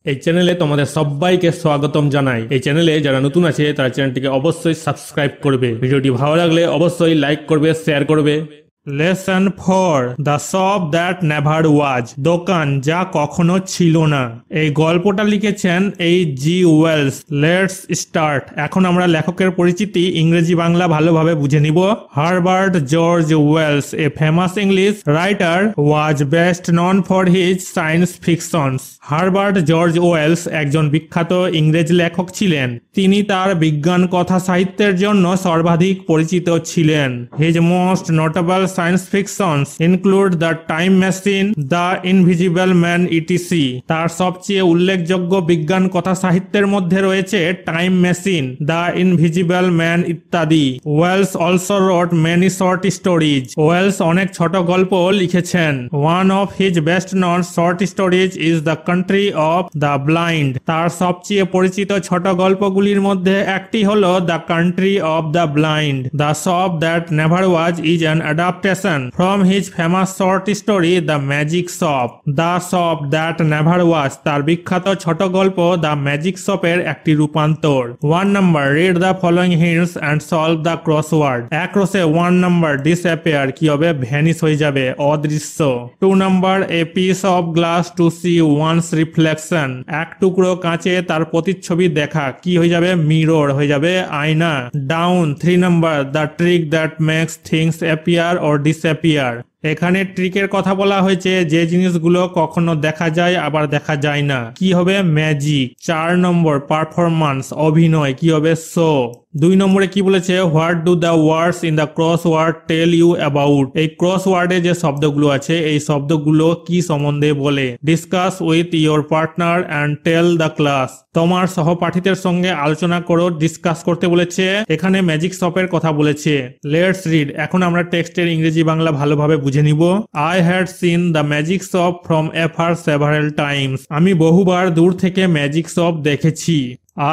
এই চ্যানেলে তোমাদের সবাইকে স্বাগতম জানাই। এই চ্যানেলে যারা নতুন আছে তারা চ্যানেলটিকে অবশ্যই সাবস্ক্রাইব করবে। ভিডিওটি ভালো লাগলে অবশ্যই লাইক করবে, শেয়ার করবে। Lesson 4, the shop that never was, দোকান যা কখনো ছিল না। এই গল্পটা লিখেছেন H.G. ওয়েলস। Let's start. এখন আমরা লেখকের পরিচিতি ইংরেজি বাংলা ভালোভাবে বুঝে নিব। Herbert George Wells, a famous English writer, was best known for his science fictions. Herbert George Wells একজন বিখ্যাত ইংরেজ লেখক ছিলেন। তিনি তার বিজ্ঞান কথা সাহিত্যের জন্য সর্বাধিক পরিচিত ছিলেন। His most notable science fictions include the time machine, the invisible man etc. তার সবচেয়ে উল্লেখযোগ্য বিজ্ঞান কথা সাহিত্যের মধ্যে রয়েছে time machine, the invisible man ইত্যাদি। Wells also wrote many short stories. Wells অনেক ছোট গল্প লিখেছেন। One of his best non short stories is the country of the blind. তার সবচেয়ে পরিচিত ছোট গল্পগুলির মধ্যে একটি হলো the country of the blind. The shop that never was is an adaptation from his famous short story The Magic Shop. The Shop That Never Was তার বিখ্যাত ছোট গল্প দ্য ম্যাজিক শপের একটি রূপান্তর। 1 number, read the following hints and solve the crossword. এক রসে 1 number, disappear কি হবে, ভ্যানিশ হয়ে যাবে, অদৃশ্য। 2 number, a piece of glass to see one's reflection, এক টুকরো কাঁচে তার প্রতিচ্ছবি দেখা কি হয়ে যাবে, মিরর হয়ে যাবে, আয়না। Down. 3 number, the trick that makes things appear or disappear, এখানে ট্রিকের কথা বলা হয়েছে যে জিনিসগুলো কখনো দেখা যায় আবার দেখা যায় না, কি হবে, ম্যাজিক। 4 নম্বর, পারফরম্যান্স অভিনয় কি হবে, শো। 2 নম্বরে কি বলেছে, what do the words in the crossword tell you about, এই ক্রস ওয়ার্ডে যে শব্দগুলো আছে এই শব্দগুলো কি সম্বন্ধে বলে। Discuss with your partner and tell the class, তোমার সহপাঠীদের সঙ্গে আলোচনা করো, ডিসকাস করতে বলেছে। এখানে ম্যাজিক শপের কথা বলেছে। Let's read. এখন আমরা টেক্সটের ইংরেজি বাংলা ভালোভাবে বুঝে নিব। I had seen the magic shop from afar several times. আমি বহুবার দূর থেকে ম্যাজিক শপ দেখেছি।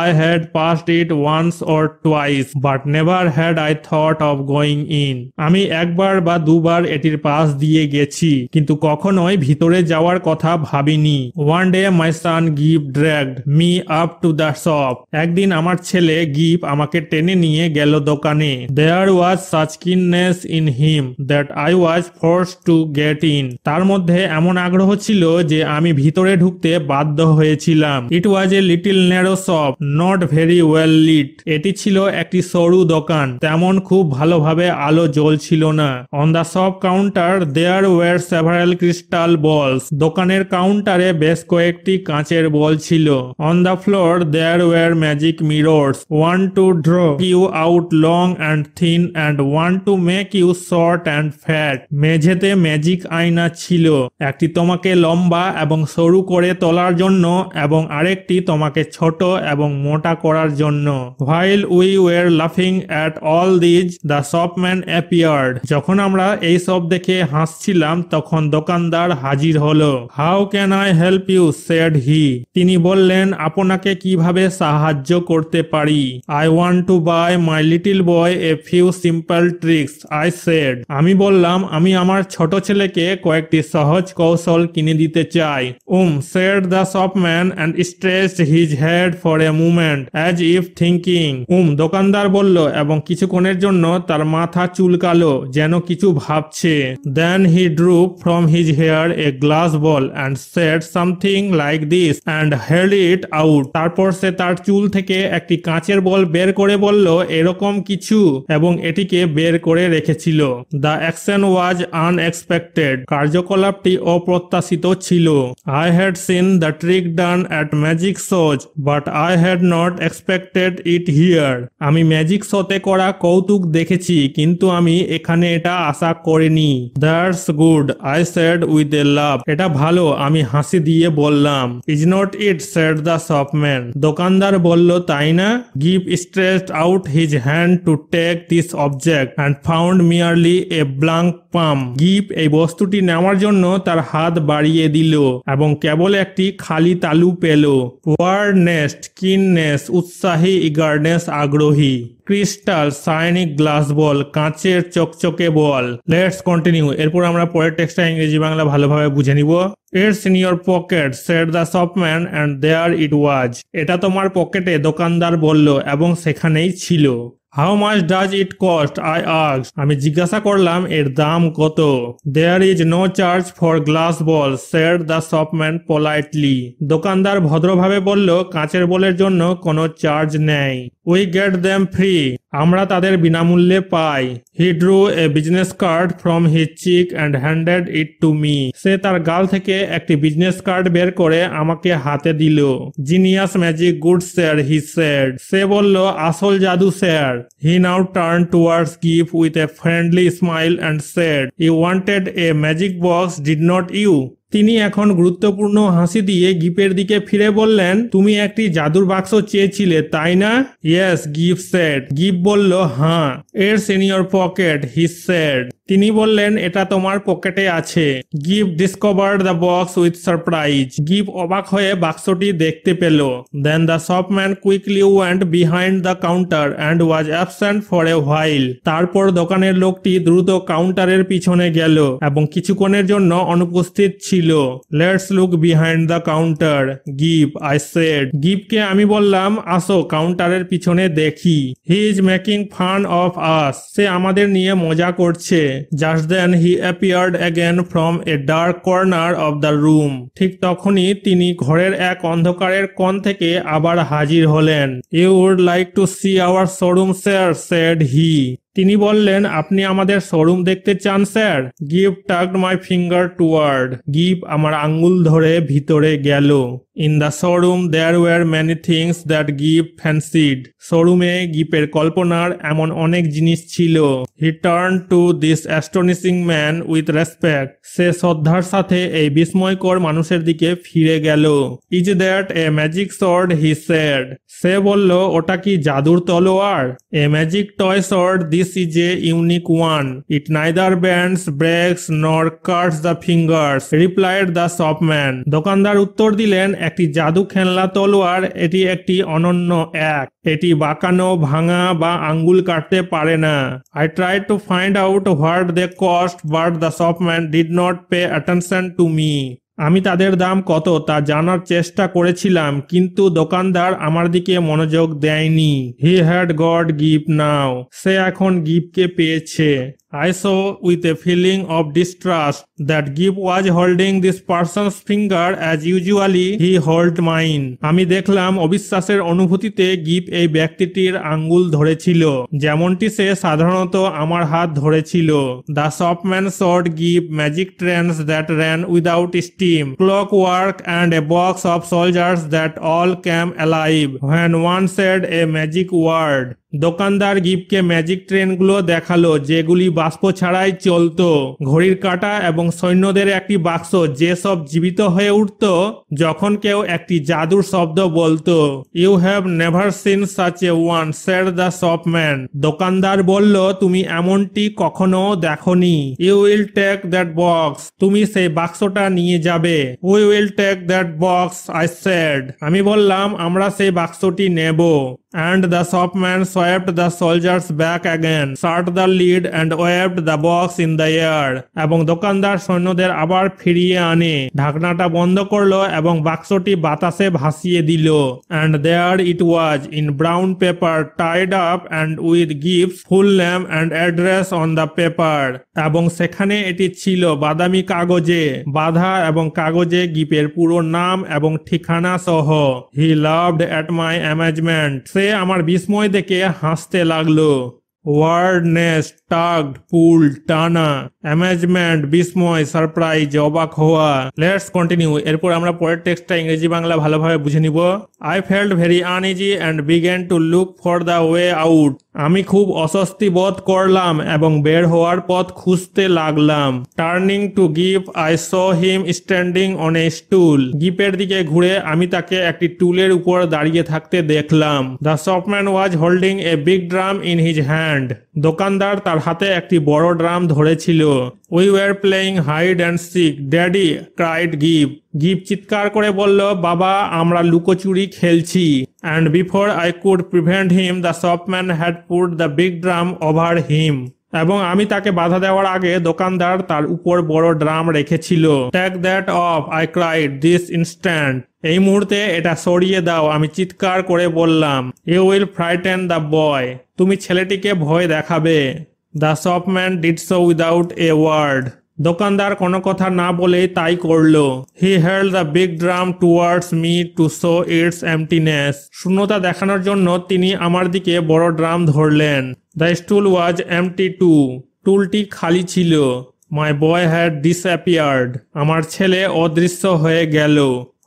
I had passed it once or twice, but never had I thought of going in. আমি একবার বা দুবার এটির পাশ দিয়ে গেছি, কিন্তু কখনোই ভিতরে যাওয়ার কথা ভাবিনি। One day my son Gib dragged me up to the shop. একদিন আমার ছেলে গিব আমাকে টেনে নিয়ে গেল দোকানে। There was such keenness in him that I was forced to get in. তার মধ্যে এমন আগ্রহ ছিল যে আমি ভিতরে ঢুকতে বাধ্য হয়েছিলাম। It was a little narrow shop, not very well lit. এটি ছিল একটি সরু দোকান, তেমন খুব ভালোভাবে আলো জ্বলছিল না। On the shop counter there were several crystal balls. দোকানের কাউন্টারে বেশ কয়েকটি কাঁচের বল ছিল। On the floor there were magic mirrors, one to draw you out long and thin and one to make you short and fat. মেঝেতে magic আয়না ছিল, একটি তোমাকে লম্বা এবং সরু করে তোলার জন্য এবং আরেকটি তোমাকে ছোট এবং মোটা করার জন্য। While we were laughing at all these, the shopman appeared. যখন আমরা এই সব দেখে হাসছিলাম তখন দোকানদার হাজির হলো। How can I help you? said he. তিনি বললেন, আপনাকে কিভাবে সাহায্য করতে পারি? I want to buy my little boy a few simple tricks, I said. আমি বললাম, আমি আমার ছোট ছেলেকে কয়েকটি সহজ কৌশল কিনে দিতে চাই। said the shopman and stretched his head for a moment as if thinking. দোকানদার বলল এবং কিছুক্ষণের জন্য তার মাথা চুলকালো যেন কিছু ভাবছে। Then he drew from his hair a glass ball and said something like this and held it out. তারপর সে তার চুল থেকে একটি কাঁচের বল বের করে বলল এরকম কিছু এবং এটিকে বের করে রেখেছিল। The action was unexpected. কার্যকলাপটি অপ্রত্যাশিত ছিল। I had seen the trick done at magic shows, but I had not expected it here. আমি ম্যাজিক শোতে করা কৌতুক দেখেছি কিন্তু আমি এখানে এটা আশা করিনি। That's good, I said with a laugh. এটা ভালো, আমি হাসি দিয়ে বললাম। Is not it? said the shopman. দোকানদার বলল, তাই না? Gib stretched out his hand to take this object and found merely a blank palm. Give এই বস্তুটি নেওয়ার জন্য তার হাত বাড়িয়ে দিল এবং কেবল একটি খালি তালু পেল। Word nest, keenness উৎসাহী, eagerness আগ্রহী। ক্রিস্টাল শাইনি গ্লাস বল কাঁচের চকচকে বল। Let's continue. এরপর আমরা পরের টেক্সটটা ইংরেজি বাংলা ভালোভাবে বুঝে নিব। It's in your pocket, said the shopman, and there it was. এটা তোমার পকেটে, দোকানদার বলল, এবং সেখানেই ছিল। How much does it cost? I asked. আমি জিজ্ঞাসা করলাম এর দাম কত? There is no charge for glass balls, said the shopman politely. দোকানদার ভদ্রভাবে বলল, কাঁচের বলের জন্য কোনো চার্জ নেই। We get them free. আমরা তাদের বিনামূল্যে পাই। He drew a business card from his cheek and handed it to me. সে তার গাল থেকে একটি বিজনেস কার্ড বের করে আমাকে হাতে দিল। Genius magic good sir, he said. সে বলল, আসল জাদু sir. He now turned towards Gibb with a friendly smile and said, You wanted a magic box, did not you? তিনি এখন গুরুত্বপূর্ণ হাসি দিয়ে গিপের দিকে ফিরে বললেন, তুমি একটি জাদুর বাক্স চেয়েছিলে, তাই না? Yes, Gibb said. গিব বলল, হ্যাঁ। It's in your pocket, he said. তিনি বললেন, এটা তোমার পকেটে আছে। গিভ discovered the box with surprise. গিভ অবাক হয়ে বাক্সটি দেখতে পেল। Then the shopman quickly went behind the counter and was absent for a while. তারপর দোকানের লোকটি দ্রুত কাউন্টারের পিছনে গেল এবং কিছুক্ষণের জন্য অনুপস্থিত ছিল। Let's look behind the counter, গিভ, আই সেড। গিভকে আমি বললাম, আসো কাউন্টারের পিছনে দেখি। He is making fun of us. সে আমাদের নিয়ে মজা করছে। Just then he appeared again from a dark corner of the room. ঠিক তখনই তিনি ঘরের এক অন্ধকারের কোণ থেকে আবার হাজির হলেন। You would like to see our showroom, sir, said he. তিনি বললেন, আপনি আমাদের শোরুম দেখতে চান স্যার? গিভ টাগড মাই ফিঙ্গার টুয়ার্ড। গিভ আমার আঙ্গুল ধরে ভিতরে গেল। In the showroom there were many things that গিভ ফ্যান্সিড। শোরুমে গিপের কল্পনার এমন অনেক জিনিস ছিল। He turn to this astonishing man with respect. সে শ্রদ্ধার সাথে এই বিস্ময়কর মানুষের দিকে ফিরে গেল। Is that a magic sword, he said. সে বলল, ওটা কি জাদুর তলোয়ার? A magic toy sword, this is a unique one. It neither bends, breaks, nor cuts the fingers, replied the shopman. দোকানদার উত্তর দিলেন, একটি জাদু খেলনা তলোয়ার, এটি একটি অনন্য এক। এটি বাঁকানো, ভাঙা বা আঙ্গুল কাটতে পারে না। I tried to find out what they cost, but the shopman did not pay attention to me. আমি তাদের দাম কত তা জানার চেষ্টা করেছিলাম, কিন্তু দোকানদার আমার দিকে মনোযোগ দেয়নি। He had got Gibb now. সে এখন গিবকে পেয়েছে। I saw with a feeling of distrust that Gibb was holding this person's finger as usually he held mine. আমি দেখলাম অবিশ্বাসের অনুভূতিতে গিব এই ব্যক্তিটির আঙ্গুল ধরেছিল, যেমনটি সে সাধারণত আমার হাত ধরেছিল। The shopman showed Gibb magic trains that ran without steam, clockwork and a box of soldiers that all came alive when one said a magic word. দোকানদার গিবকে ম্যাজিক ট্রেনগুলো দেখালো যেগুলি বাষ্প ছাড়াই চলতো, ঘড়ির কাঁটা এবং সৈন্যদের একটি বাক্স যেসব জীবিত হয়ে উঠত যখন কেউ একটি জাদুর শব্দ বলতো। You have never seen such a one, said the shopman. দোকানদার বলল, তুমি এমনটি কখনো দেখনি। You will take that box. তুমি সেই বাক্সটা নিয়ে যাবে। We will take that box, I said. আমি বললাম, আমরা সেই বাক্সটি নেব। And the shopman swept the soldiers back again, shut the lid and waved the box in the air. এবং দোকানদার সৈন্যদের আবার ফিরিয়ে আনে, ঢাকনাটা বন্ধ করলো এবং বাক্সটি বাতাসে ভাসিয়ে দিল। And there it was in brown paper, tied up and with Gibb's full name and address on the paper. এবং সেখানে এটি ছিল বাদামি কাগজে বাঁধা এবং কাগজে গিপের পুরো নাম এবং ঠিকানা সহ। He laughed at my amazement. সে আমার বিস্ময় দেখে হাসতে লাগলো। ওয়ার্ড নেস্ট, টাগড, পুল, টানা, অ্যামেজমেন্ট, বিস্ময়, সারপ্রাইজ, অবাক হওয়া। Let's continue. এরপর আমরা পরের টেক্সটটা ইংরেজি বাংলা ভালোভাবে বুঝে নিব। I felt very uneasy and began to look for the way out. আমি খুব অস্বস্তি বোধ করলাম এবং বের হওয়ার পথ খুঁজতে লাগলাম। টার্নিং টু গিভ, I saw him standing on a stool. গিপের দিকে ঘুরে আমি তাকে একটি টুলের উপর দাঁড়িয়ে থাকতে দেখলাম। The shopman was holding a big drum in his hand. দোকানদার তার হাতে একটি বড় ড্রাম ধরেছিল। We were playing hide and seek, daddy, cried গিভ। গিভ চিৎকার করে বলল, বাবা, আমরা লুকোচুরি খেলছি। And before I could prevent him, the shopman had put the big drum over him. এবং আমি তাকে বাধা দেওয়ার আগে দোকানদার তার উপর বড় ড্রাম রেখেছিল। Take that off, I cried, this instant. এই মুহূর্তে এটা সরিয়ে দাও, আমি চিৎকার করে বললাম। You will frighten the boy, তুমি ছেলেটিকে ভয় দেখাবে। The shopman did so without a word. দোকানদার কোনো কথা না বলেই তাই করলো। He held the big drum towards me to show its emptiness. শূন্যতা দেখানোর জন্য তিনি আমার দিকে বড় ড্রাম ধরলেন। The stool was empty too, টুলটি খালি ছিল। মাই বয় হ্যাড ডিসঅ্যাপিয়ার্ড, আমার ছেলে অদৃশ্য হয়ে গেল।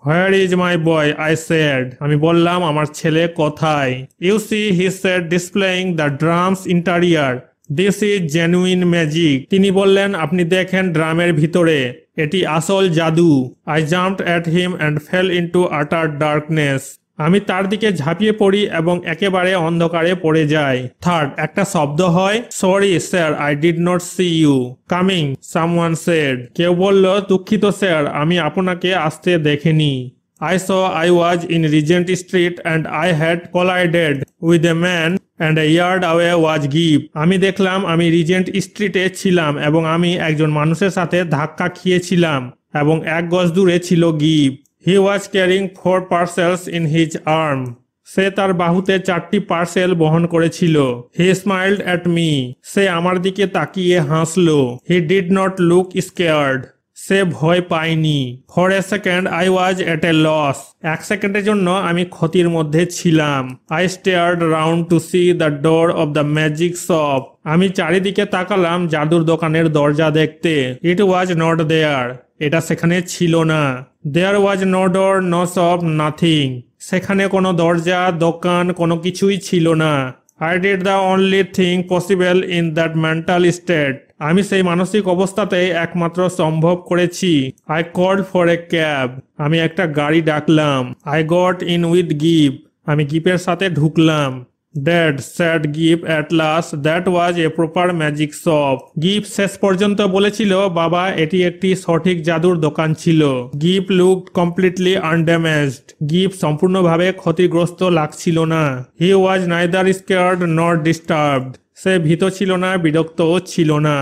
Where is my boy, I said, আমি বললাম আমার ছেলে কোথায়? You see, he said, displaying the drum's interior, this is genuine magic. তিনি বললেন, আপনি দেখেন ড্রামের ভিতরে, এটি আসল জাদু। I jumped at him and fell into utter darkness. আমি তার দিকে ঝাঁপিয়ে পড়ি এবং একেবারে অন্ধকারে পড়ে যাই। থার্ড, একটা শব্দ হয়, sorry sir, I did not see you coming, someone said. কেউ বলল, দুঃখিত স্যার, আমি আপনাকে আসতে দেখিনি। I saw I was in Regent Street and I had collided with a man and a yard away was Gibb. আমি দেখলাম আমি রিজেন্ট স্ট্রিটে ছিলাম এবং আমি একজন মানুষের সাথে ধাক্কা খেয়েছিলাম এবং 1 গজ দূরে ছিল give. He was carrying 4 parcels in his arm. সে তার বাহুতে 4টি পার্সেল বহন করেছিল। He smiled at me. সে আমার দিকে তাকিয়ে হাসলো। He did not look scared. সে ভয় পায়নি। For a second I was at a loss. 1 সেকেন্ডের জন্য আমি ক্ষতির মধ্যে ছিলাম। I stared round to see the door of the magic shop. আমি চারিদিকে তাকালাম জাদুর দোকানের দরজা দেখতে। ইট ওয়াজ নট দেয়ার, এটা সেখানে ছিল না। There was no door, no shop, nothing. সেখানে কোনো দরজা, দোকান, কোনো কিছুই ছিল না। I did the only thing possible in that mental state. আমি সেই মানসিক অবস্থাতেই একমাত্র সম্ভব করেছি। I called for a cab. আমি একটা গাড়ি ডাকলাম। I got in with Gibb. আমি গিপের সাথে ঢুকলাম। Dad, said Gibb at last, that was a proper magic shop. Gibb শেষ পর্যন্ত বলেছিল, বাবা, এটি একটি সঠিক জাদুর দোকান ছিল। Gibb looked completely undamaged. Gibb সম্পূর্ণভাবে ক্ষতিগ্রস্ত লাগছিল না। He was neither scared nor disturbed. সে ভীত ছিল না, বিরক্তও ছিল না।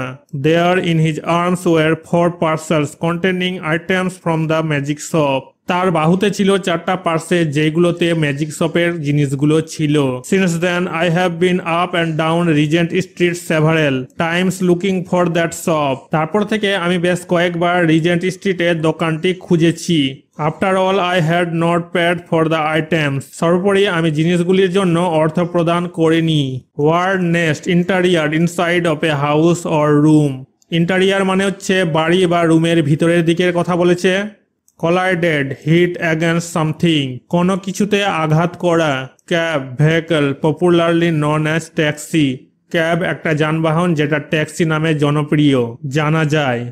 There in his arms were 4 parcels containing items from the magic shop. তার বাহুতে ছিল 4টা পার্সেল যেগুলোতে ম্যাজিক শপের জিনিসগুলো ছিল। Since then I have been up and down Regent Street several times looking for that shop. তারপর থেকে আমি বেশ কয়েকবার রিজেন্ট স্ট্রিটের দোকানটি খুঁজেছি। After all, I had not paid for the items. সর্বোপরি আমি জিনিসগুলির জন্য অর্থ প্রদান করিনি। Word nest, interior, inside of a house or room. Interior মানে হচ্ছে বাড়ি বা রুমের ভিতরের দিকের কথা বলেছে। Collided, hit against something, কোনো কিছুতে আঘাত করা। Cab, vehicle, popularly known as taxi. Cab একটা যানবাহন যেটা ট্যাক্সি নামে জনপ্রিয় জানা যায়।